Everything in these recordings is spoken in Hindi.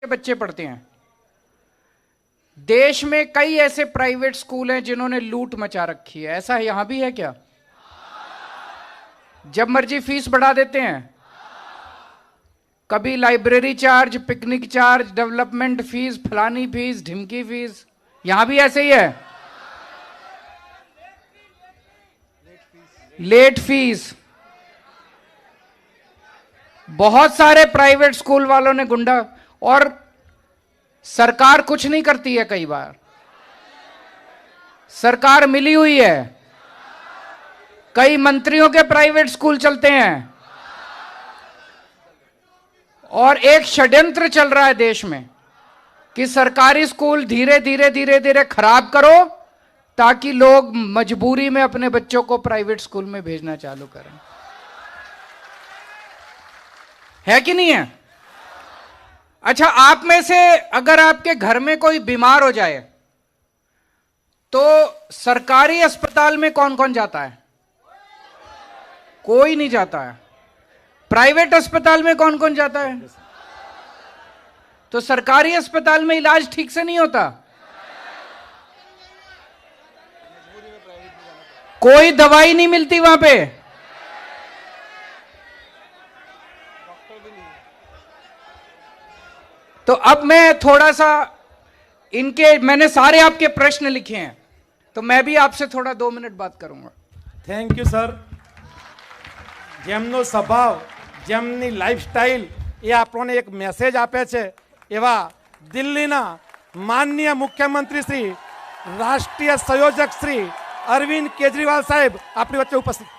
के बच्चे पढ़ते हैं। देश में कई ऐसे प्राइवेट स्कूल हैं जिन्होंने लूट मचा रखी है। ऐसा यहां भी है क्या? जब मर्जी फीस बढ़ा देते हैं। कभी library charge, picnic charge, development fees, फलानी फीस, ढिमकी फीस। यहां भी ऐसे ही है। Late fees. बहुत सारे प्राइवेट स्कूल वालों ने गुंडा, और सरकार कुछ नहीं करती है। कई बार सरकार मिली हुई है। कई मंत्रियों के प्राइवेट स्कूल चलते हैं और एक षड्यंत्र चल रहा है देश में कि सरकारी स्कूल धीरे धीरे धीरे धीरे खराब करो ताकि लोग मजबूरी में अपने बच्चों को प्राइवेट स्कूल में भेजना चालू करें। है कि नहीं है? अच्छा, आप में से अगर आपके घर में कोई बीमार हो जाए तो सरकारी अस्पताल में कौन कौन जाता है? कोई नहीं जाता है। प्राइवेट अस्पताल में कौन कौन जाता है? तो सरकारी अस्पताल में इलाज ठीक से नहीं होता। कोई दवाई नहीं मिलती वहां पे। तो अब मैं थोड़ा सा मैंने सारे आपके प्रश्न लिखे हैं, तो मैं भी आपसे थोड़ा 2 मिनट बात करूंगा। Thank you sir. જેમનો સ્વભાવ, જેમની લાઈફસ્ટાઈલ એ આપણને એક મેસેજ આપે છે એવા દિલ્હીના માનનીય મુખ્યમંત્રી શ્રી, રાષ્ટ્રીય સંયોજક શ્રી અરવિંદ કેજરીવાલ સાહેબ આપણી વચ્ચે ઉપસ્થિત।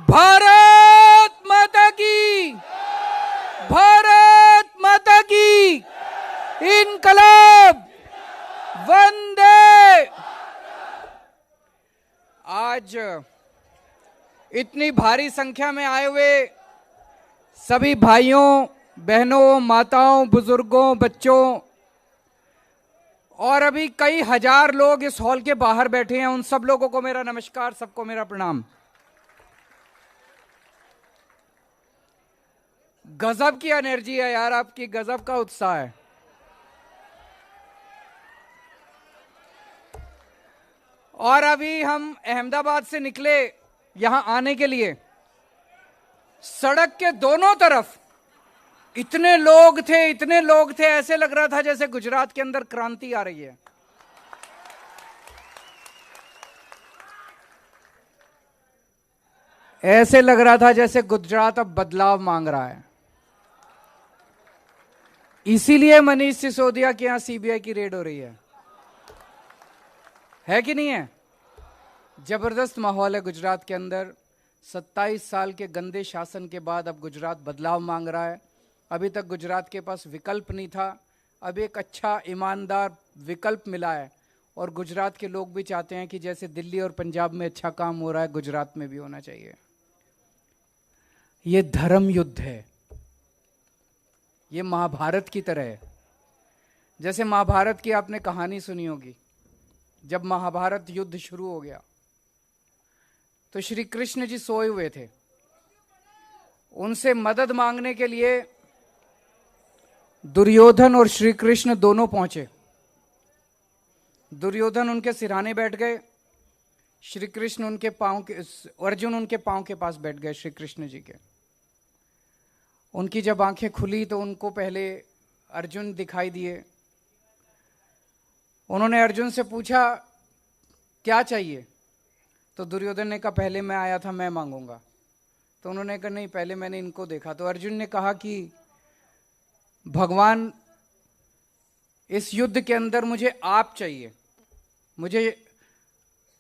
भारत माता की, भारत माता की, इनकलाब, वंदे। आज इतनी भारी संख्या में आए हुए सभी भाइयों, बहनों, माताओं, बुजुर्गों, बच्चों और अभी कई हजार लोग इस हॉल के बाहर बैठे हैं, उन सब लोगों को मेरा नमस्कार, सबको मेरा प्रणाम। गजब की एनर्जी है यार आपकी, गजब का उत्साह है। और अभी हम अहमदाबाद से निकले यहां आने के लिए, सड़क के दोनों तरफ इतने लोग थे, इतने लोग थे, ऐसे लग रहा था जैसे गुजरात के अंदर क्रांति आ रही है। ऐसे लग रहा था जैसे गुजरात अब बदलाव मांग रहा है। इसीलिए मनीष सिसोदिया के यहां सीबीआई की रेड हो रही है कि नहीं है? जबरदस्त माहौल है गुजरात के अंदर। 27 साल के गंदे शासन के बाद अब गुजरात बदलाव मांग रहा है। अभी तक गुजरात के पास विकल्प नहीं था, अब एक अच्छा ईमानदार विकल्प मिला है और गुजरात के लोग भी चाहते हैं कि जैसे दिल्ली और पंजाब में अच्छा काम हो रहा है, गुजरात में भी होना चाहिए। ये धर्म युद्ध है, ये महाभारत की तरह है। जैसे महाभारत की आपने कहानी सुनी होगी, जब महाभारत युद्ध शुरू हो गया तो श्री कृष्ण जी सोए हुए थे। उनसे मदद मांगने के लिए दुर्योधन और श्री कृष्ण दोनों पहुंचे। दुर्योधन उनके सिरहाने बैठ गए, श्री कृष्ण उनके पांव के, अर्जुन उनके पांव के पास बैठ गए श्री कृष्ण जी के। उनकी जब आंखें खुली तो उनको पहले अर्जुन दिखाई दिए। उन्होंने अर्जुन से पूछा क्या चाहिए? तो दुर्योधन ने कहा पहले मैं आया था, मैं मांगूंगा। तो उन्होंने कहा नहीं, पहले मैंने इनको देखा। तो अर्जुन ने कहा कि भगवान, इस युद्ध के अंदर मुझे आप चाहिए, मुझे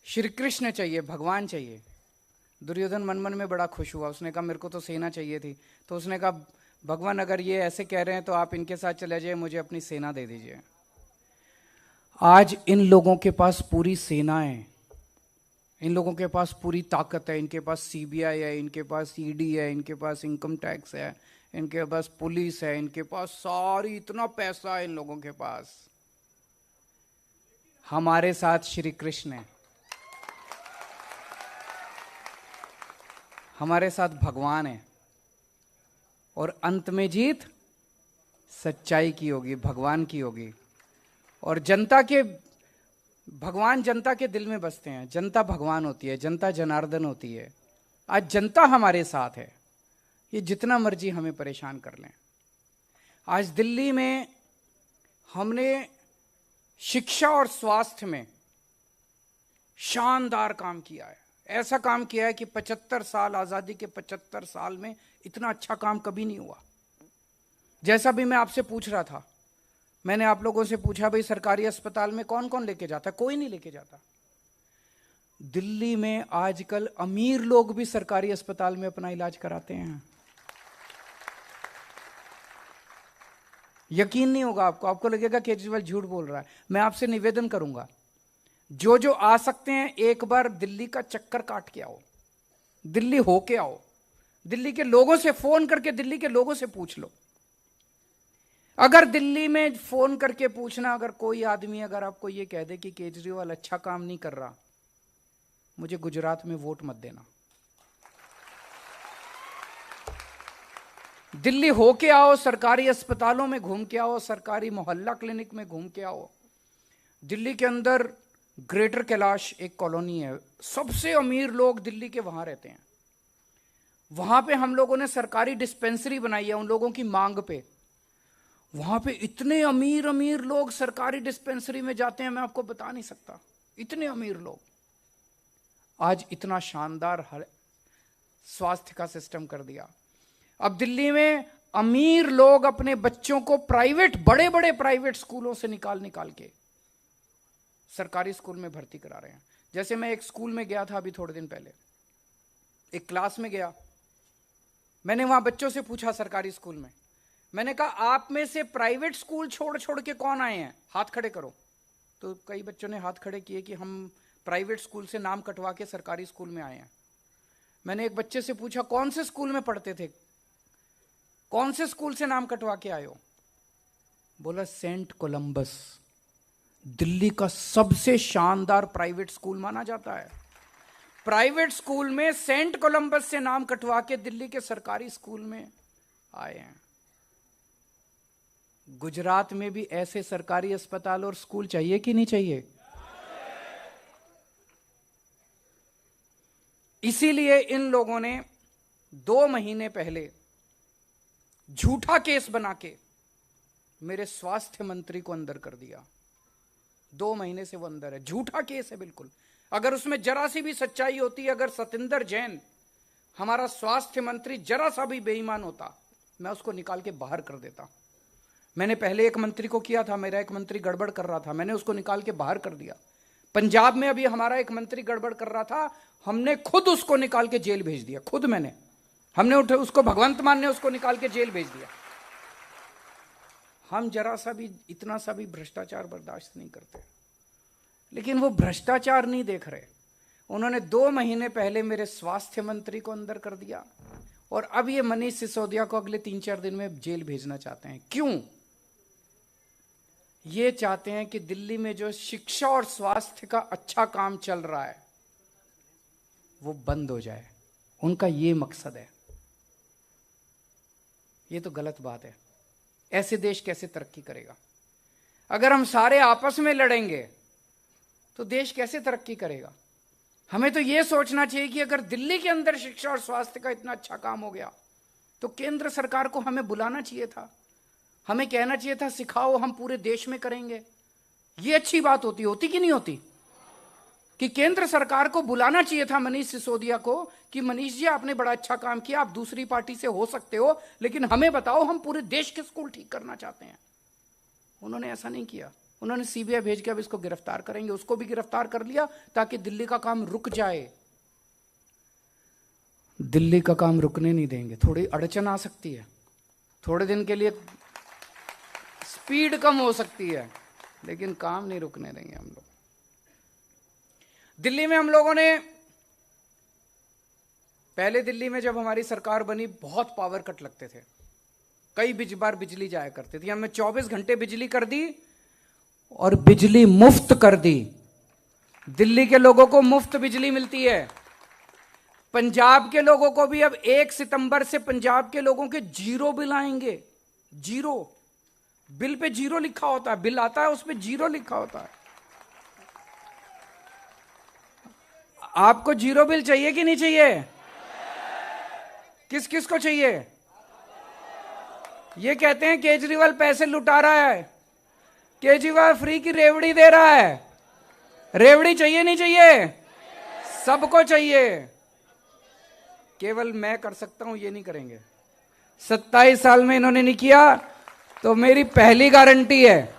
श्री कृष्ण चाहिए, भगवान चाहिए। दुर्योधन मन मन में बड़ा खुश हुआ। उसने कहा मेरे को तो सेना चाहिए थी। तो उसने कहा भगवान अगर ये ऐसे कह रहे हैं तो आप इनके साथ चले जाइए, मुझे अपनी सेना दे दीजिए। आज इन लोगों के पास पूरी सेना है, इन लोगों के पास पूरी ताकत है, इनके पास सीबीआई है, इनके पास ईडी है, इनके पास इनकम टैक्स है, इनके पास पुलिस है, इनके पास सारी, इतना पैसा है इन लोगों के पास। हमारे साथ श्री कृष्ण है, हमारे साथ भगवान है, और अंत में जीत सच्चाई की होगी, भगवान की होगी। और भगवान जनता के दिल में बसते हैं, जनता भगवान होती है, जनता जनार्दन होती है। आज जनता हमारे साथ है, ये जितना मर्जी हमें परेशान कर लें। आज दिल्ली में हमने शिक्षा और स्वास्थ्य में शानदार काम किया है। ऐसा काम किया है कि 75 साल, आजादी के 75 साल में इतना अच्छा काम कभी नहीं हुआ। जैसा भी मैं आपसे पूछ रहा था, मैंने आप लोगों से पूछा, भाई सरकारी अस्पताल में कौन कौन लेके जाता है? कोई नहीं लेके जाता। दिल्ली में आजकल अमीर लोग भी सरकारी अस्पताल में अपना इलाज कराते हैं। यकीन नहीं होगा आपको, आपको लगेगा केजरीवाल झूठ बोल रहा है। मैं आपसे निवेदन करूंगा, जो जो आ सकते हैं एक बार दिल्ली का चक्कर काट के आओ, दिल्ली होके आओ, दिल्ली के लोगों से फोन करके दिल्ली के लोगों से पूछ लो। अगर दिल्ली में फोन करके पूछना, अगर कोई आदमी अगर आपको यह कह दे कि केजरीवाल अच्छा काम नहीं कर रहा, मुझे गुजरात में वोट मत देना। दिल्ली होके आओ, सरकारी अस्पतालों में घूम के आओ, सरकारी मोहल्ला क्लिनिक में घूम के आओ। दिल्ली के अंदर ग्रेटर कैलाश एक कॉलोनी है, सबसे अमीर लोग दिल्ली के वहां रहते हैं। वहां पे हम लोगों ने सरकारी डिस्पेंसरी बनाई है उन लोगों की मांग पे। वहां पे इतने अमीर अमीर लोग सरकारी डिस्पेंसरी में जाते हैं, मैं आपको बता नहीं सकता, इतने अमीर लोग। आज इतना शानदार स्वास्थ्य का सिस्टम कर दिया। अब दिल्ली में अमीर लोग अपने बच्चों को प्राइवेट, बड़े बड़े प्राइवेट स्कूलों से निकाल के सरकारी स्कूल में भर्ती करा रहे हैं। जैसे मैं एक स्कूल में गया था अभी थोड़े दिन पहले, एक क्लास में गया, मैंने वहां बच्चों से पूछा सरकारी स्कूल में, मैंने कहा आप में से प्राइवेट स्कूल छोड़ छोड़ के कौन आए हैं, हाथ खड़े करो। तो कई बच्चों ने हाथ खड़े किए कि हम प्राइवेट स्कूल से नाम कटवा के सरकारी स्कूल में आए हैं। मैंने एक बच्चे से पूछा कौन से स्कूल में पढ़ते थे, कौन से स्कूल से नाम कटवा के आए हो? बोला सेंट कोलंबस, दिल्ली का सबसे शानदार प्राइवेट स्कूल माना जाता है। प्राइवेट स्कूल में सेंट कोलंबस से नाम कटवा के दिल्ली के सरकारी स्कूल में आए हैं। गुजरात में भी ऐसे सरकारी अस्पताल और स्कूल चाहिए कि नहीं चाहिए? इसीलिए इन लोगों ने 2 महीने पहले झूठा केस बना के मेरे स्वास्थ्य मंत्री को अंदर कर दिया। 2 महीने से वो अंदर है, झूठा केस है बिल्कुल। अगर उसमें जरा सी भी सच्चाई होती, अगर सतिंदर जैन हमारा स्वास्थ्य मंत्री जरा सा भी बेईमान होता, मैं उसको निकाल के बाहर कर देता। मैंने पहले एक मंत्री को किया था, मेरा एक मंत्री गड़बड़ कर रहा था, मैंने उसको निकाल के बाहर कर दिया। पंजाब में अभी हमारा एक मंत्री गड़बड़ कर रहा था, हमने खुद उसको निकाल के जेल भेज दिया, खुद हमने उसको, भगवंत मान ने उसको निकाल के जेल भेज दिया। हम जरा सा भी, इतना सा भी भ्रष्टाचार बर्दाश्त नहीं करते। लेकिन वो भ्रष्टाचार नहीं देख रहे, उन्होंने 2 महीने पहले मेरे स्वास्थ्य मंत्री को अंदर कर दिया, और अब ये मनीष सिसोदिया को अगले 3-4 दिन में जेल भेजना चाहते हैं। क्यों? ये चाहते हैं कि दिल्ली में जो शिक्षा और स्वास्थ्य का अच्छा काम चल रहा है वो बंद हो जाए, उनका ये मकसद है। ये तो गलत बात है। ऐसे देश कैसे तरक्की करेगा? अगर हम सारे आपस में लड़ेंगे तो देश कैसे तरक्की करेगा? हमें तो यह सोचना चाहिए कि अगर दिल्ली के अंदर शिक्षा और स्वास्थ्य का इतना अच्छा काम हो गया तो केंद्र सरकार को हमें बुलाना चाहिए था, हमें कहना चाहिए था सिखाओ, हम पूरे देश में करेंगे। ये अच्छी बात होती कि नहीं होती? कि केंद्र सरकार को बुलाना चाहिए था मनीष सिसोदिया को कि मनीष जी आपने बड़ा अच्छा काम किया, आप दूसरी पार्टी से हो सकते हो, लेकिन हमें बताओ, हम पूरे देश के स्कूल ठीक करना चाहते हैं। उन्होंने ऐसा नहीं किया, उन्होंने सीबीआई भेज के अब इसको गिरफ्तार करेंगे, उसको भी गिरफ्तार कर लिया ताकि दिल्ली का काम रुक जाए। दिल्ली का काम रुकने नहीं देंगे। थोड़ी अड़चन आ सकती है, थोड़े दिन के लिए स्पीड कम हो सकती है, लेकिन काम नहीं रुकने देंगे हम लोग। दिल्ली में हम लोगों ने पहले, दिल्ली में जब हमारी सरकार बनी, बहुत पावर कट लगते थे, कई बार बिजली जाया करती थी। हमने 24 घंटे बिजली कर दी, और बिजली मुफ्त कर दी। दिल्ली के लोगों को मुफ्त बिजली मिलती है। पंजाब के लोगों को भी अब 1 सितंबर से पंजाब के लोगों के 0 बिल आएंगे। 0 बिल पे 0 लिखा होता है, बिल आता है उस पे 0 लिखा होता है। आपको 0 बिल चाहिए कि नहीं चाहिए? किस किस को चाहिए? ये कहते हैं केजरीवाल पैसे लुटा रहा है, केजरीवाल फ्री की रेवड़ी दे रहा है। रेवड़ी चाहिए नहीं चाहिए? सबको चाहिए। केवल मैं कर सकता हूं, ये नहीं करेंगे। 27 साल में इन्होंने नहीं किया, तो मेरी पहली गारंटी है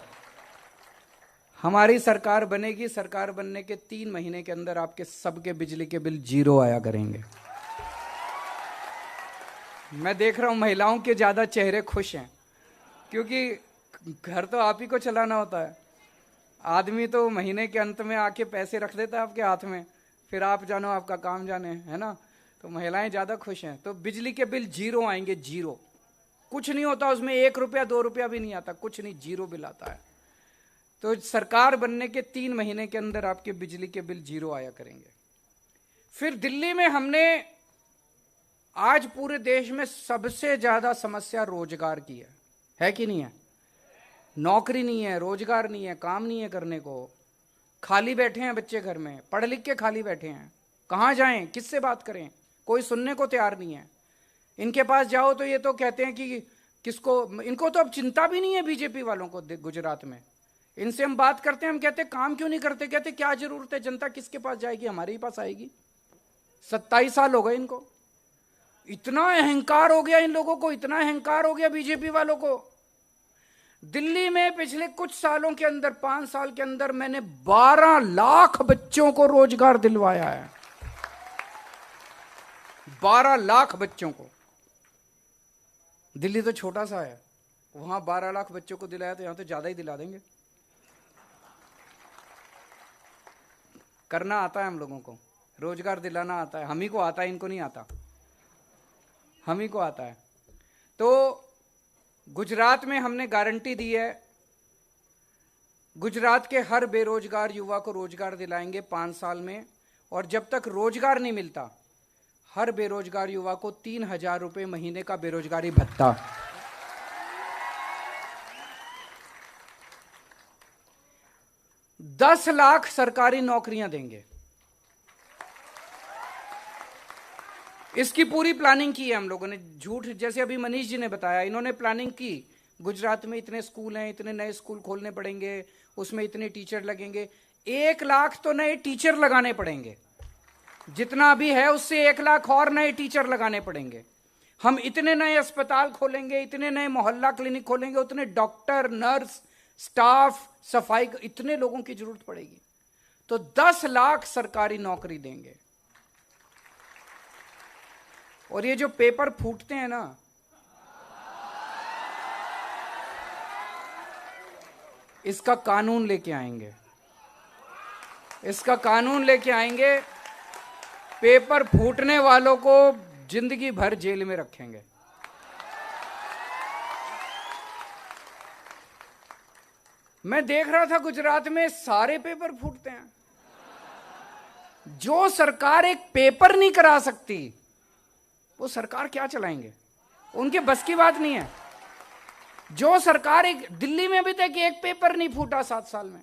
हमारी सरकार बनेगी। सरकार बनने के 3 महीने के अंदर आपके सबके बिजली के बिल 0 आया करेंगे। मैं देख रहा हूं महिलाओं के ज्यादा चेहरे खुश हैं, क्योंकि घर तो आप ही को चलाना होता है। आदमी तो महीने के अंत में आके पैसे रख देता है आपके हाथ में, फिर आप जानो आपका काम जाने, है ना। तो महिलाएं ज्यादा खुश हैं। तो बिजली के बिल 0 आएंगे। 0 कुछ नहीं होता उसमें, 1 रुपया 2 रुपया भी नहीं आता, कुछ नहीं, 0 बिल आता है। तो सरकार बनने के 3 महीने के अंदर आपके बिजली के बिल 0 आया करेंगे। फिर दिल्ली में हमने आज पूरे देश में सबसे ज्यादा समस्या रोजगार की है कि नहीं है? नौकरी नहीं है, रोजगार नहीं है, काम नहीं है करने को। खाली बैठे हैं बच्चे घर में, पढ़ लिख के खाली बैठे हैं। कहां जाएं, किससे बात करें? कोई सुनने को तैयार नहीं है। इनके पास जाओ तो ये तो कहते हैं कि किसको, इनको तो अब चिंता भी नहीं है बीजेपी वालों को। गुजरात में इनसे हम बात करते हैं, हम कहते हैं काम क्यों नहीं करते? कहते क्या जरूरत है, जनता किसके पास जाएगी? हमारे ही पास आएगी। 27 साल हो गए इनको। इतना अहंकार हो गया इन लोगों को, इतना अहंकार हो गया बीजेपी वालों को। दिल्ली में पिछले कुछ सालों के अंदर, 5 साल के अंदर, मैंने 12 लाख बच्चों को रोजगार दिलवाया है। 12 लाख बच्चों को। दिल्ली तो छोटा सा है, वहां 12 लाख बच्चों को दिलाया, तो यहां तो ज्यादा ही दिला देंगे। करना आता है हम लोगों को, रोजगार दिलाना आता है। हम ही को आता है, इनको नहीं आता, हम ही को आता है। तो गुजरात में हमने गारंटी दी है, गुजरात के हर बेरोजगार युवा को रोजगार दिलाएंगे 5 साल में। और जब तक रोजगार नहीं मिलता, हर बेरोजगार युवा को 3,000 रुपए महीने का बेरोजगारी भत्ता। दस लाख सरकारी नौकरियां देंगे। इसकी पूरी प्लानिंग की है हम लोगों ने। झूठ, जैसे अभी मनीष जी ने बताया, इन्होंने प्लानिंग की। गुजरात में इतने स्कूल हैं, इतने नए स्कूल खोलने पड़ेंगे, उसमें इतने टीचर लगेंगे। 1 लाख तो नए टीचर लगाने पड़ेंगे। जितना अभी है उससे 1 लाख और नए टीचर लगाने पड़ेंगे। हम इतने नए अस्पताल खोलेंगे, इतने नए मोहल्ला क्लिनिक खोलेंगे, उतने डॉक्टर, नर्स, स्टाफ, सफाई, इतने लोगों की जरूरत पड़ेगी। तो 10 लाख सरकारी नौकरी देंगे। और ये जो पेपर फूटते हैं ना, इसका कानून लेके आएंगे, इसका कानून लेके आएंगे। पेपर फूटने वालों को जिंदगी भर जेल में रखेंगे। मैं देख रहा था गुजरात में सारे पेपर फूटते हैं। जो सरकार एक पेपर नहीं करा सकती, वो सरकार क्या चलाएंगे? उनके बस की बात नहीं है। जो सरकार, एक दिल्ली में अभी तक एक पेपर नहीं फूटा 7 साल में।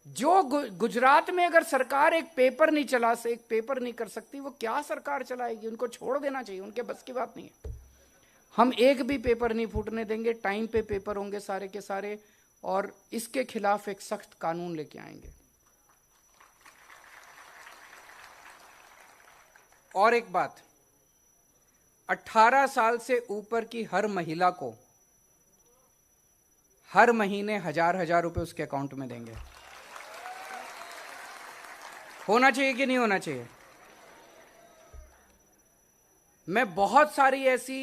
जो गुजरात में अगर सरकार एक पेपर नहीं चला से, एक पेपर नहीं कर सकती, वो क्या सरकार चलाएगी? उनको छोड़ देना चाहिए, उनके बस की बात नहीं है। हम एक भी पेपर नहीं फूटने देंगे। टाइम पे पेपर होंगे सारे के सारे, और इसके खिलाफ एक सख्त कानून लेके आएंगे। और एक बात, 18 साल से ऊपर की हर महिला को हर महीने 1,000 रुपए उसके अकाउंट में देंगे। होना चाहिए कि नहीं होना चाहिए? मैं बहुत सारी ऐसी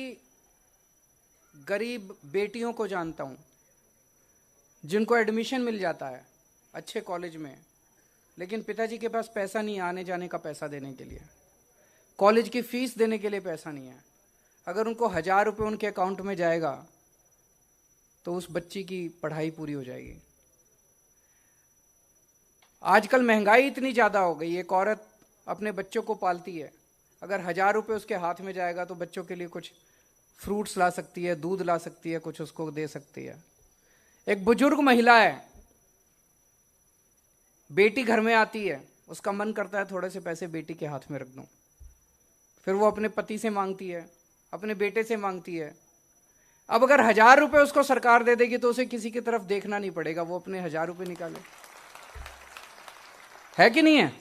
गरीब बेटियों को जानता हूं जिनको एडमिशन मिल जाता है अच्छे कॉलेज में, लेकिन पिताजी के पास पैसा नहीं है आने जाने का पैसा देने के लिए, कॉलेज की फीस देने के लिए पैसा नहीं है। अगर उनको 1,000 रुपये उनके अकाउंट में जाएगा तो उस बच्ची की पढ़ाई पूरी हो जाएगी। आजकल महंगाई इतनी ज्यादा हो गई, एक औरत अपने बच्चों को पालती है, अगर 1,000 रुपए उसके हाथ में जाएगा तो बच्चों के लिए कुछ फ्रूट्स ला सकती है, दूध ला सकती है, कुछ उसको दे सकती है। एक बुजुर्ग महिला है, बेटी घर में आती है, उसका मन करता है थोड़े से पैसे बेटी के हाथ में रख दूं, फिर वो अपने पति से मांगती है, अपने बेटे से मांगती है। अब अगर 1,000 रुपए उसको सरकार दे देगी तो उसे किसी की तरफ देखना नहीं पड़ेगा, वो अपने 1,000 रुपए निकाले। है कि नहीं है?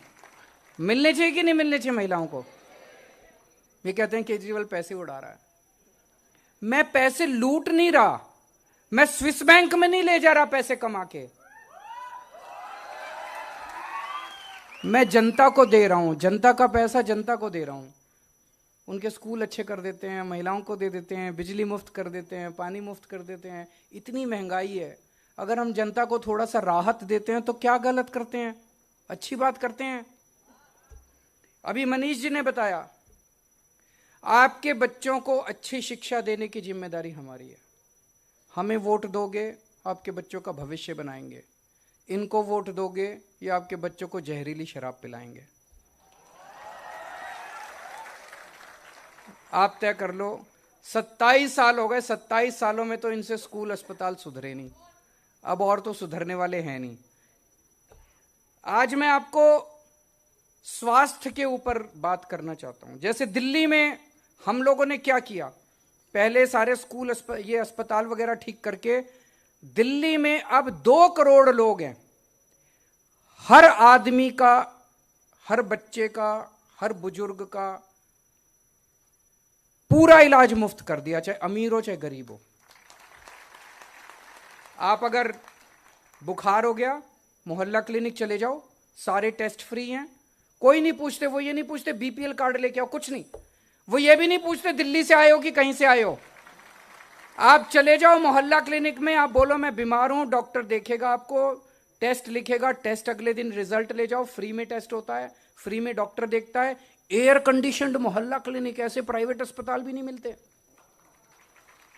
मिलने चाहिए कि नहीं मिलने चाहिए महिलाओं को? ये कहते हैं केजरीवाल पैसे उड़ा रहा है। मैं पैसे लूट नहीं रहा, मैं स्विस बैंक में नहीं ले जा रहा पैसे कमा के, मैं जनता को दे रहा हूं, जनता का पैसा जनता को दे रहा हूं। उनके स्कूल अच्छे कर देते हैं, महिलाओं को दे देते हैं, बिजली मुफ्त कर देते हैं, पानी मुफ्त कर देते हैं। इतनी महंगाई है, अगर हम जनता को थोड़ा सा राहत देते हैं तो क्या गलत करते हैं, अच्छी बात करते हैं। अभी मनीष जी ने बताया, आपके बच्चों को अच्छी शिक्षा देने की जिम्मेदारी हमारी है। हमें वोट दोगे, आपके बच्चों का भविष्य बनाएंगे। इनको वोट दोगे, ये आपके बच्चों को जहरीली शराब पिलाएंगे। आप तय कर लो। 27 साल हो गए, 27 सालों में तो इनसे स्कूल अस्पताल सुधरे नहीं, अब और तो सुधरने वाले हैं नहीं। आज मैं आपको स्वास्थ्य के ऊपर बात करना चाहता हूं। जैसे दिल्ली में हम लोगों ने क्या किया, पहले सारे स्कूल ये अस्पताल वगैरह ठीक करके, दिल्ली में अब 2 करोड़ लोग हैं। हर आदमी का, हर बच्चे का, हर बुजुर्ग का पूरा इलाज मुफ्त कर दिया, चाहे अमीर हो चाहे गरीब हो। आप अगर बुखार हो गया, मोहल्ला क्लिनिक चले जाओ, सारे टेस्ट फ्री हैं, कोई नहीं पूछते। वो ये नहीं पूछते बीपीएल कार्ड लेके आओ, कुछ नहीं। वो ये भी नहीं पूछते दिल्ली से आए हो कि कहीं से आए हो। आप चले जाओ मोहल्ला क्लिनिक में, आप बोलो मैं बीमार हूं, डॉक्टर देखेगा आपको, टेस्ट लिखेगा, टेस्ट अगले दिन रिजल्ट ले जाओ, फ्री में टेस्ट होता है, फ्री में डॉक्टर देखता है। एयर कंडीशनड मोहल्ला क्लिनिक, ऐसे प्राइवेट अस्पताल भी नहीं मिलते।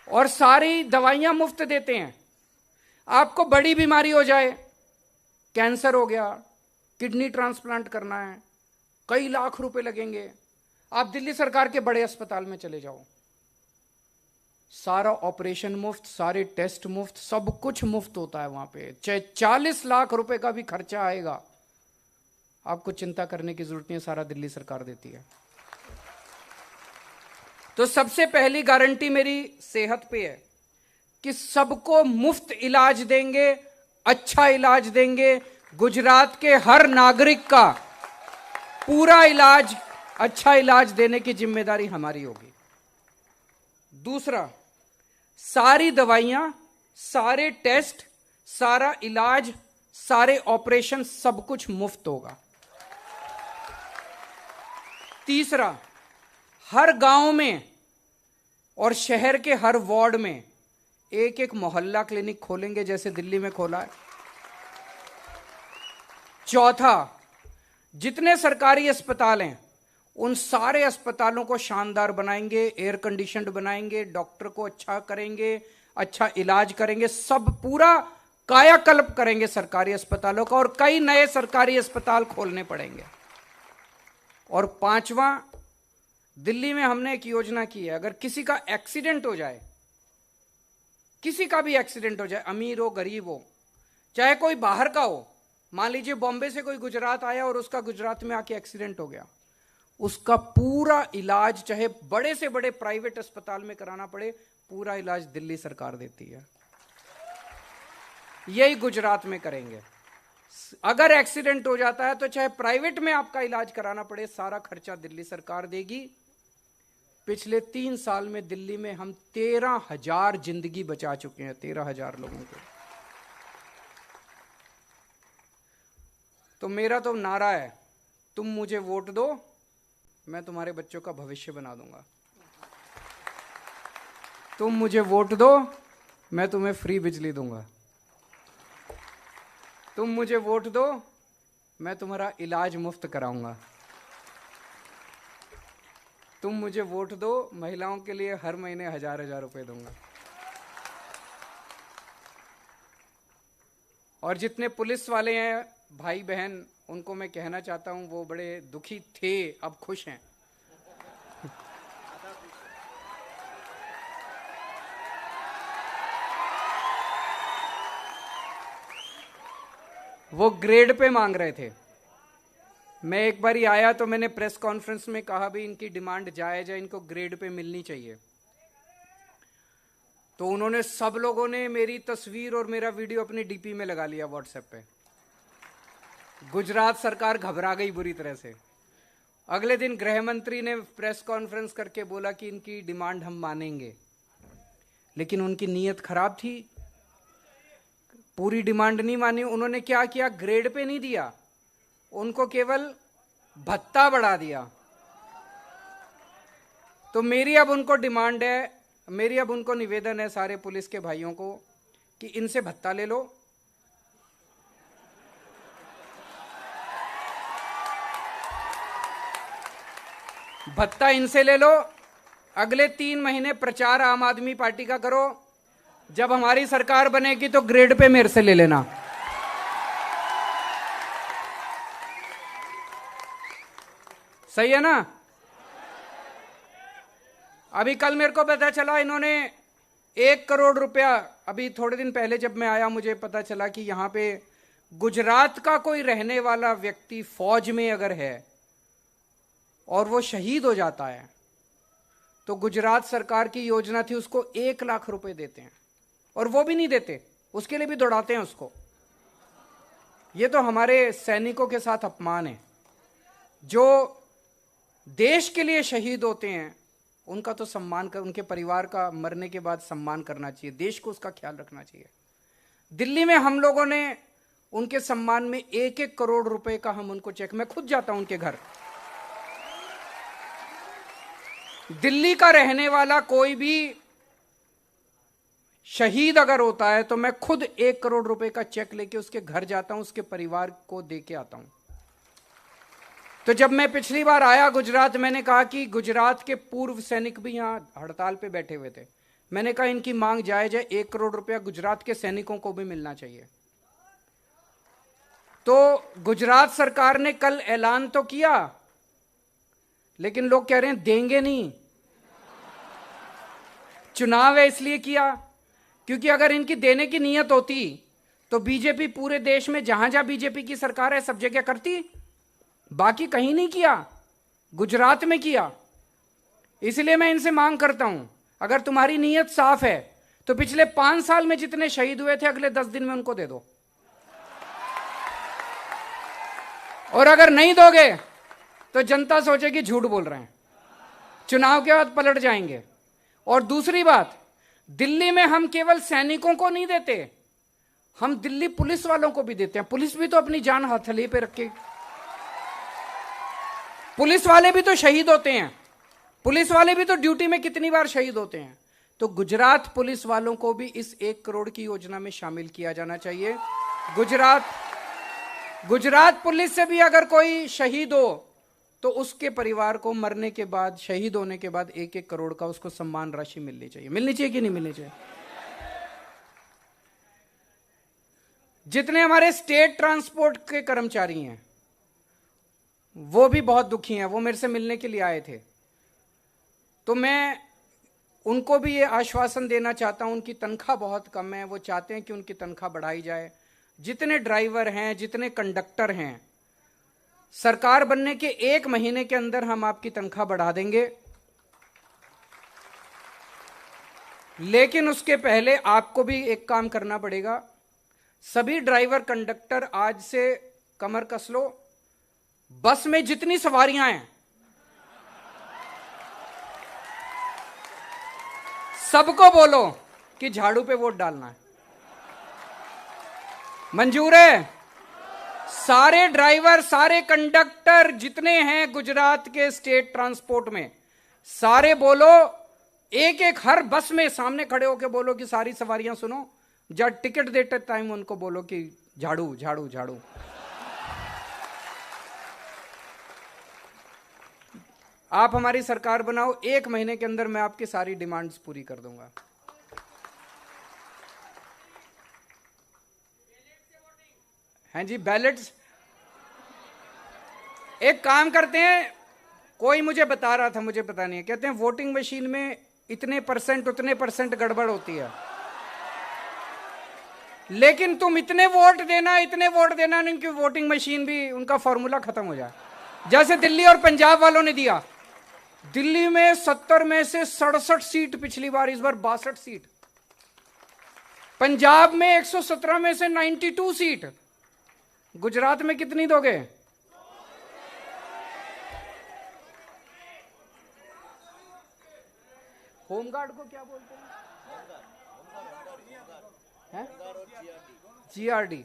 और सारी दवाइयां मुफ्त देते हैं। आपको बड़ी बीमारी हो जाए, कैंसर हो गया, किडनी ट्रांसप्लांट करना है, कई लाख रुपए लगेंगे, आप दिल्ली सरकार के बड़े अस्पताल में चले जाओ, सारा ऑपरेशन मुफ्त, सारे टेस्ट मुफ्त, सब कुछ मुफ्त होता है वहां पे। चाहे 40 लाख रुपए का भी खर्चा आएगा, आपको चिंता करने की जरूरत नहीं है, सारा दिल्ली सरकार देती है। तो सबसे पहली गारंटी मेरी सेहत पे है कि सबको मुफ्त इलाज देंगे, अच्छा इलाज देंगे। गुजरात के हर नागरिक का पूरा इलाज, अच्छा इलाज देने की जिम्मेदारी हमारी होगी। दूसरा, सारी दवाइयां, सारे टेस्ट, सारा इलाज, सारे ऑपरेशन, सब कुछ मुफ्त होगा। तीसरा, हर गांव में और शहर के हर वार्ड में एक एक मोहल्ला क्लिनिक खोलेंगे, जैसे दिल्ली में खोला है। चौथा, जितने सरकारी अस्पताल हैं उन सारे अस्पतालों को शानदार बनाएंगे, एयर कंडीशनड बनाएंगे, डॉक्टर को अच्छा करेंगे, अच्छा इलाज करेंगे, सब पूरा कायाकल्प करेंगे सरकारी अस्पतालों का, और कई नए सरकारी अस्पताल खोलने पड़ेंगे। और पांचवा, दिल्ली में हमने एक योजना की है, अगर किसी का एक्सीडेंट हो जाए, किसी का भी एक्सीडेंट हो जाए, अमीर हो गरीब हो, चाहे कोई बाहर का हो, मान लीजिए बॉम्बे से कोई गुजरात आया और उसका गुजरात में आके एक्सीडेंट हो गया, उसका पूरा इलाज चाहे बड़े से बड़े प्राइवेट अस्पताल में कराना पड़े, पूरा इलाज दिल्ली सरकार देती है। यही गुजरात में करेंगे। अगर एक्सीडेंट हो जाता है तो चाहे प्राइवेट में आपका इलाज कराना पड़े, सारा खर्चा दिल्ली सरकार देगी। पिछले 3 साल में दिल्ली में हम 13,000 जिंदगी बचा चुके हैं, 13,000 लोगों को। तो मेरा तो नारा है, तुम मुझे वोट दो, मैं तुम्हारे बच्चों का भविष्य बना दूंगा। तुम मुझे वोट दो, मैं तुम्हें फ्री बिजली दूंगा। तुम मुझे वोट दो, मैं तुम्हारा इलाज मुफ्त कराऊंगा। तुम मुझे वोट दो, महिलाओं के लिए हर महीने 1,000-1,000 रुपए दूंगा। और जितने पुलिस वाले हैं भाई बहन, उनको मैं कहना चाहता हूं, वो बड़े दुखी थे, अब खुश हैं। वो ग्रेड पे मांग रहे थे। मैं एक बार ही आया तो मैंने प्रेस कॉन्फ्रेंस में कहा भी इनकी डिमांड जायज है, इनको ग्रेड पे मिलनी चाहिए। तो उन्होंने, सब लोगों ने मेरी तस्वीर और मेरा वीडियो अपनी डीपी में लगा लिया व्हाट्सएप पे। गुजरात सरकार घबरा गई बुरी तरह से। अगले दिन गृह मंत्री ने प्रेस कॉन्फ्रेंस करके बोला कि इनकी डिमांड हम मानेंगे, लेकिन उनकी नीयत खराब थी, पूरी डिमांड नहीं मानी। उन्होंने क्या किया, ग्रेड पे नहीं दिया, उनको केवल भत्ता बढ़ा दिया। तो मेरी अब उनको डिमांड है, मेरी अब उनको निवेदन है सारे पुलिस के भाइयों को कि इनसे भत्ता ले लो, भत्ता इनसे ले लो। अगले 3 महीने प्रचार आम आदमी पार्टी का करो, जब हमारी सरकार बनेगी तो ग्रेड पे मेरे से ले लेना। सही है ना? अभी कल मेरे को पता चला इन्होंने 1 करोड़ रुपया, अभी थोड़े दिन पहले जब मैं आया मुझे पता चला कि यहां पे गुजरात का कोई रहने वाला व्यक्ति फौज में अगर है और वो शहीद हो जाता है तो गुजरात सरकार की योजना थी उसको 1 लाख रुपए देते हैं, और वो भी नहीं देते, उसके लिए भी दौड़ाते हैं उसको। ये तो हमारे सैनिकों के साथ अपमान है। जो देश के लिए शहीद होते हैं उनका तो सम्मान कर, उनके परिवार का मरने के बाद सम्मान करना चाहिए, देश को उसका ख्याल रखना चाहिए। दिल्ली में हम लोगों ने उनके सम्मान में 1-1 करोड़ रुपए का हम उनको चेक, मैं खुद जाता हूं उनके घर। दिल्ली का रहने वाला कोई भी शहीद अगर होता है तो मैं खुद 1 करोड़ रुपए का चेक लेके उसके घर जाता हूं, उसके परिवार को दे के आता हूं। तो जब मैं पिछली बार आया गुजरात, मैंने कहा कि गुजरात के पूर्व सैनिक भी यहां हड़ताल पे बैठे हुए थे। मैंने कहा इनकी मांग जायज है, 1 करोड़ रुपया गुजरात के सैनिकों को भी मिलना चाहिए। तो गुजरात सरकार ने कल ऐलान तो किया, लेकिन लोग कह रहे हैं देंगे नहीं। चुनाव है इसलिए किया, क्योंकि अगर इनकी देने की नीयत होती तो बीजेपी पूरे देश में जहां जहां बीजेपी की सरकार है सब जगह करती, बाकी कहीं नहीं किया, गुजरात में किया। इसलिए मैं इनसे मांग करता हूं, अगर तुम्हारी नीयत साफ है तो पिछले 5 साल में जितने शहीद हुए थे अगले 10 दिन में उनको दे दो, और अगर नहीं दोगे तो जनता सोचेगी झूठ बोल रहे हैं, चुनाव के बाद पलट जाएंगे। और दूसरी बात, दिल्ली में हम केवल सैनिकों को नहीं देते, हम दिल्ली पुलिस वालों को भी देते हैं। पुलिस भी तो अपनी जान हथेली पे रख के, पुलिस वाले भी तो शहीद होते हैं, पुलिस वाले भी तो ड्यूटी में कितनी बार शहीद होते हैं। तो गुजरात पुलिस वालों को भी इस 1 करोड़ की योजना में शामिल किया जाना चाहिए। गुजरात पुलिस से भी अगर कोई शहीद हो तो उसके परिवार को मरने के बाद, शहीद होने के बाद 1-1 करोड़ का उसको सम्मान राशि मिलनी चाहिए। मिलनी चाहिए कि नहीं मिलनी चाहिए? जितने हमारे स्टेट ट्रांसपोर्ट के कर्मचारी हैं वो भी बहुत दुखी हैं, वो मेरे से मिलने के लिए आए थे। तो मैं उनको भी ये आश्वासन देना चाहता हूं, उनकी तनख्वाह बहुत कम है, वो चाहते हैं कि उनकी तनख्वाह बढ़ाई जाए। जितने ड्राइवर हैं, जितने कंडक्टर हैं, सरकार बनने के 1 महीने के अंदर हम आपकी तनख्वाह बढ़ा देंगे, लेकिन उसके पहले आपको भी एक काम करना पड़ेगा। सभी ड्राइवर कंडक्टर आज से कमर कस लो, बस में जितनी सवारियां हैं सबको बोलो कि झाड़ू पे वोट डालना है। मंजूर है? सारे ड्राइवर, सारे कंडक्टर जितने हैं गुजरात के स्टेट ट्रांसपोर्ट में, सारे बोलो, एक-एक हर बस में सामने खड़े होकर बोलो कि सारी सवारियां सुनो, जब टिकट देते टाइम उनको बोलो कि झाड़ू झाड़ू झाड़ू। आप हमारी सरकार बनाओ, 1 महीने के अंदर मैं आपकी सारी डिमांड्स पूरी कर दूंगा। हैं जी बैलेट्स। एक काम करते हैं, कोई मुझे बता रहा था, मुझे पता नहीं है, कहते हैं वोटिंग मशीन में इतने परसेंट उतने परसेंट गड़बड़ होती है, लेकिन तुम इतने वोट देना, उनकी वोटिंग मशीन भी उनका फॉर्मूला खत्म हो जाए। जैसे दिल्ली और पंजाब वालों ने दिया, दिल्ली में 70 में से 67 सीट पिछली बार, इस बार 62 सीट। पंजाब में 117 में से 92 सीट। गुजरात में कितनी दोगे? होमगार्ड को क्या बोलते हैं? जीआरडी।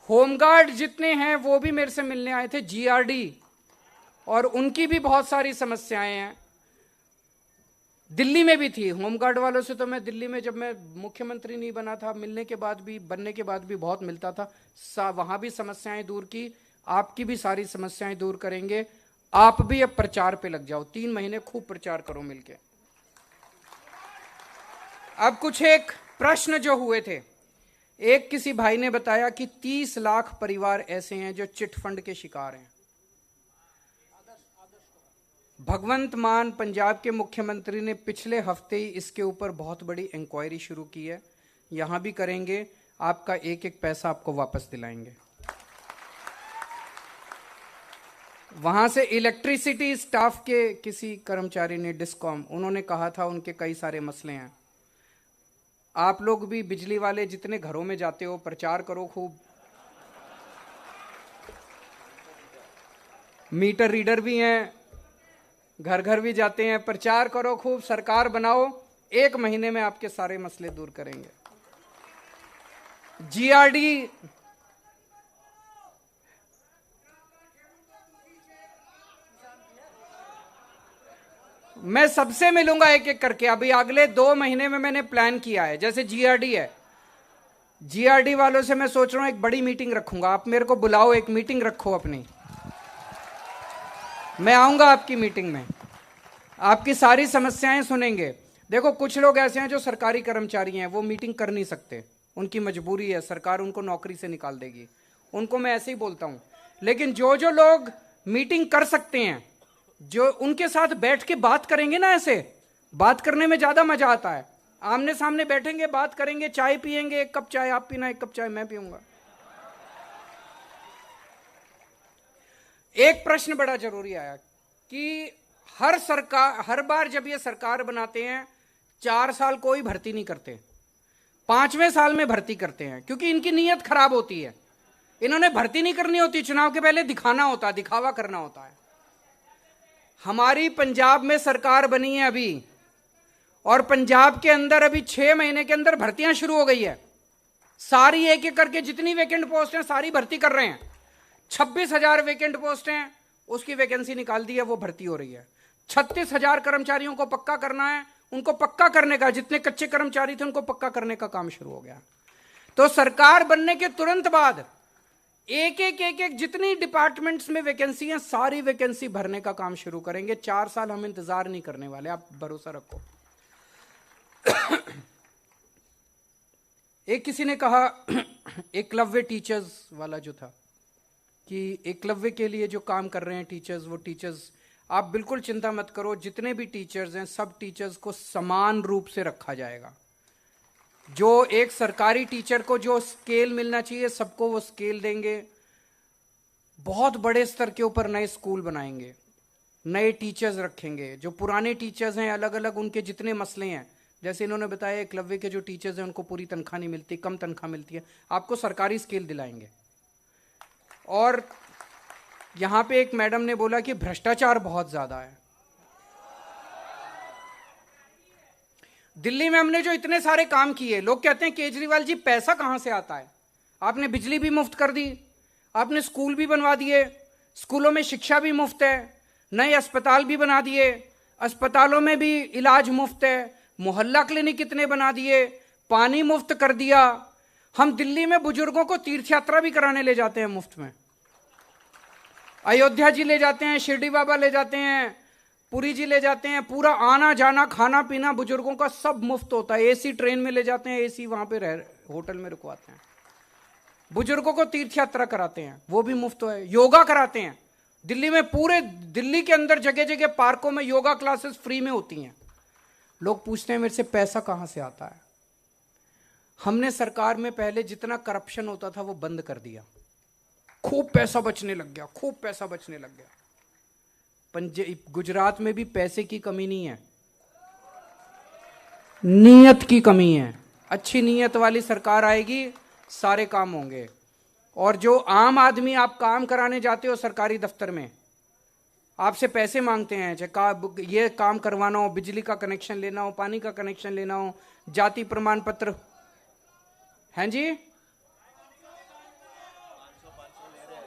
होमगार्ड जितने हैं वो भी मेरे से मिलने आए थे, जीआरडी, और उनकी भी बहुत सारी समस्याएं हैं। दिल्ली में भी थी होमगार्ड वालों से, तो मैं दिल्ली में जब मैं मुख्यमंत्री नहीं बना था, बनने के बाद भी बहुत मिलता था। वहां भी समस्याएं दूर की, आपकी भी सारी समस्याएं दूर करेंगे। आप भी अब प्रचार पे लग जाओ, 3 महीने खूब प्रचार करो मिलके। अब कुछ एक प्रश्न जो हुए थे, एक किसी भाई ने बताया कि 30 लाख परिवार ऐसे हैं जो चिट फंड के शिकार हैं। भगवंत मान पंजाब के मुख्यमंत्री ने पिछले हफ्ते ही इसके ऊपर बहुत बड़ी इंक्वायरी शुरू की है। यहां भी करेंगे, आपका एक एक पैसा आपको वापस दिलाएंगे। वहां से इलेक्ट्रिसिटी स्टाफ के किसी कर्मचारी ने, डिस्कॉम, उन्होंने कहा था उनके कई सारे मसले हैं। आप लोग भी बिजली वाले जितने घरों में जाते हो, प्रचार करो खूब। मीटर रीडर भी हैं, घर घर भी जाते हैं, प्रचार करो खूब, सरकार बनाओ, 1 महीने में आपके सारे मसले दूर करेंगे। जीआरडी, मैं सबसे मिलूंगा एक एक करके। अभी अगले 2 महीने में मैंने प्लान किया है। जैसे जीआरडी है, जीआरडी वालों से मैं सोच रहा हूं एक बड़ी मीटिंग रखूंगा। आप मेरे को बुलाओ, एक मीटिंग रखो अपनी, मैं आऊंगा आपकी मीटिंग में, आपकी सारी समस्याएं सुनेंगे। देखो कुछ लोग ऐसे हैं जो सरकारी कर्मचारी हैं, वो मीटिंग कर नहीं सकते, उनकी मजबूरी है, सरकार उनको नौकरी से निकाल देगी, उनको मैं ऐसे ही बोलता हूं। लेकिन जो जो लोग मीटिंग कर सकते हैं, जो उनके साथ बैठ के बात करेंगे ना, ऐसे बात करने में ज्यादा मजा आता है। आमने सामने बैठेंगे, बात करेंगे, चाय पियेंगे, 1 कप चाय आप पीना, 1 कप चाय मैं पीऊंगा। एक प्रश्न बड़ा जरूरी आया कि हर बार जब ये सरकार बनाते हैं, 4 साल कोई भर्ती नहीं करते, 5वें साल में भर्ती करते हैं, क्योंकि इनकी नीयत खराब होती है। इन्होंने भर्ती नहीं करनी होती, चुनाव के पहले दिखाना होता है, दिखावा करना होता है। हमारी पंजाब में सरकार बनी है अभी, और पंजाब के अंदर अभी 6 महीने के अंदर भर्तियां शुरू हो गई है। सारी एक एक करके जितनी वैकेंट पोस्ट हैं सारी भर्ती कर रहे हैं। 26,000 वैकेंट पोस्ट हैं, उसकी वैकेंसी निकाल दी है, वो भर्ती हो रही है। 36,000 कर्मचारियों को पक्का करना है, उनको पक्का करने का, जितने कच्चे कर्मचारी थे उनको पक्का करने का काम शुरू हो गया। तो सरकार बनने के तुरंत बाद एक एक जितनी डिपार्टमेंट्स में वैकेंसी है, सारी वैकेंसी भरने का काम शुरू करेंगे। 4 साल हम इंतजार नहीं करने वाले, आप भरोसा रखो। एक किसी ने कहा, एकलव्य टीचर्स वाला जो था, कि एकलव्य के लिए जो काम कर रहे हैं टीचर्स, वो टीचर्स, आप बिल्कुल चिंता मत करो, जितने भी टीचर्स हैं सब टीचर्स को समान रूप से रखा जाएगा। जो एक सरकारी टीचर को जो स्केल मिलना चाहिए, सबको वो स्केल देंगे। बहुत बड़े स्तर के ऊपर नए स्कूल बनाएंगे, नए टीचर्स रखेंगे। जो पुराने टीचर्स हैं, अलग अलग उनके जितने मसले हैं, जैसे इन्होंने बताया एकलव्य के जो टीचर्स हैं उनको पूरी तनख्वाह नहीं मिलती, कम तनख्वाह मिलती है, आपको सरकारी स्केल दिलाएंगे। और यहां पे एक मैडम ने बोला कि भ्रष्टाचार बहुत ज्यादा है। दिल्ली में हमने जो इतने सारे काम किए, लोग कहते हैं केजरीवाल जी पैसा कहां से आता है? आपने बिजली भी मुफ्त कर दी, आपने स्कूल भी बनवा दिए, स्कूलों में शिक्षा भी मुफ्त है, नए अस्पताल भी बना दिए, अस्पतालों में भी इलाज मुफ्त है, मोहल्ला क्लिनिक कितने बना दिए, पानी मुफ्त कर दिया। हम दिल्ली में बुजुर्गों को तीर्थ यात्रा भी कराने ले जाते हैं मुफ्त में। अयोध्या जी ले जाते हैं, शिरडी बाबा ले जाते हैं, पुरी जी ले जाते हैं, पूरा आना जाना खाना पीना बुजुर्गों का सब मुफ्त होता है। एसी ट्रेन में ले जाते हैं, एसी वहां पे होटल में रुकवाते हैं। बुजुर्गों को तीर्थ यात्रा कराते हैं, वो भी मुफ्त है। योगा कराते हैं दिल्ली में, पूरे दिल्ली के अंदर जगह जगह पार्कों में योगा क्लासेस फ्री में होती हैं। लोग पूछते हैं मेरे से पैसा कहां से आता है। हमने सरकार में पहले जितना करप्शन होता था वो बंद कर दिया, खूब पैसा बचने लग गया, खूब पैसा बचने लग गया। गुजरात में भी पैसे की कमी नहीं है, नीयत की कमी है। अच्छी नीयत वाली सरकार आएगी, सारे काम होंगे। और जो आम आदमी आप काम कराने जाते हो सरकारी दफ्तर में, आपसे पैसे मांगते हैं, चाहे ये काम करवाना हो, बिजली का कनेक्शन लेना हो, पानी का कनेक्शन लेना हो, जाति प्रमाण पत्र, हैं जी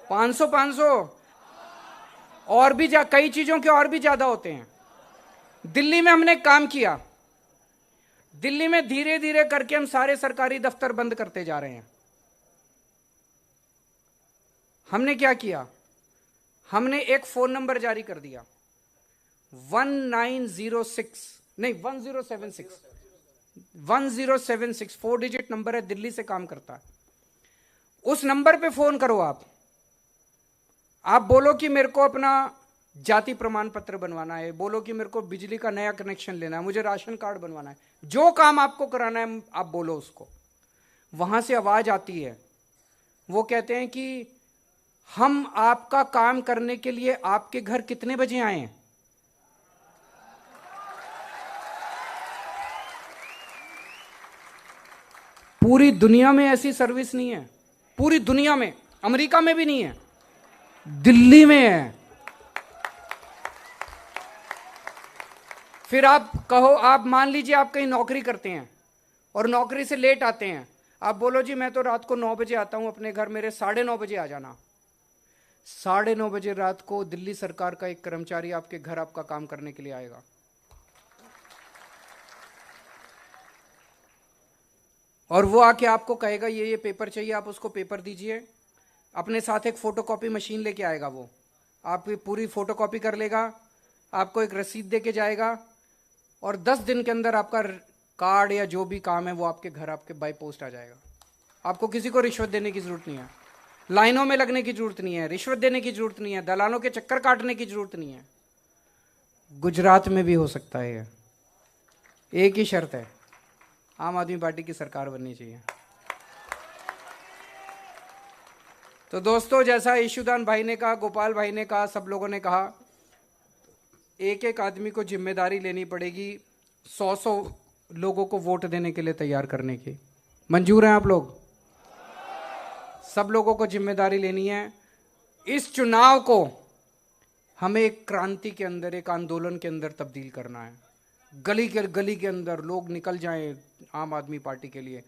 500 और भी कई चीजों के और भी ज्यादा होते हैं। दिल्ली में हमने काम किया, दिल्ली में धीरे धीरे करके हम सारे सरकारी दफ्तर बंद करते जा रहे हैं। हमने क्या किया, हमने एक फोन नंबर जारी कर दिया 1076 4 डिजिट नंबर है, दिल्ली से काम करता है। उस नंबर पे फोन करो, आप बोलो कि मेरे को अपना जाति प्रमाण पत्र बनवाना है, बोलो कि मेरे को बिजली का नया कनेक्शन लेना है, मुझे राशन कार्ड बनवाना है, जो काम आपको कराना है आप बोलो उसको। वहां से आवाज आती है, वो कहते हैं कि हम आपका काम करने के लिए आपके घर कितने बजे आए। पूरी दुनिया में ऐसी सर्विस नहीं है, पूरी दुनिया में, अमेरिका में भी नहीं है, दिल्ली में है। फिर आप कहो, आप मान लीजिए आप कहीं नौकरी करते हैं और नौकरी से लेट आते हैं, आप बोलो जी मैं तो रात को 9 बजे आता हूं अपने घर, मेरे 9:30 बजे आ जाना। 9:30 बजे रात को दिल्ली सरकार का एक कर्मचारी आपके घर आपका काम करने के लिए आएगा। और वो आके आपको कहेगा ये पेपर चाहिए, आप उसको पेपर दीजिए, अपने साथ एक फोटोकॉपी मशीन लेके आएगा, वो आप पूरी फोटोकॉपी कर लेगा, आपको एक रसीद दे के जाएगा और 10 दिन के अंदर आपका कार्ड या जो भी काम है वो आपके घर आपके बाय पोस्ट आ जाएगा। आपको किसी को रिश्वत देने की जरूरत नहीं है, लाइनों में लगने की जरूरत नहीं है, रिश्वत देने की जरूरत नहीं है, दलालों के चक्कर काटने की जरूरत नहीं है। गुजरात में भी हो सकता है। एक ही शर्त है, आम आदमी पार्टी की सरकार बननी चाहिए। तो दोस्तों, जैसा ईशुदान भाई ने कहा, गोपाल भाई ने कहा, सब लोगों ने कहा, एक एक आदमी को जिम्मेदारी लेनी पड़ेगी 100 लोगों को वोट देने के लिए तैयार करने की। मंजूर हैं आप लोग? सब लोगों को जिम्मेदारी लेनी है। इस चुनाव को हमें एक क्रांति के अंदर, एक आंदोलन के अंदर तब्दील करना है। गली के अंदर लोग निकल जाएं आम आदमी पार्टी के लिए।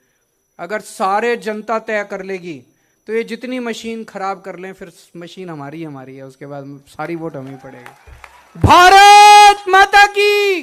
अगर सारे जनता तय कर लेगी तो ये जितनी मशीन खराब कर लें, फिर मशीन हमारी है, उसके बाद सारी वोट हमें पड़ेगी। भारत माता की।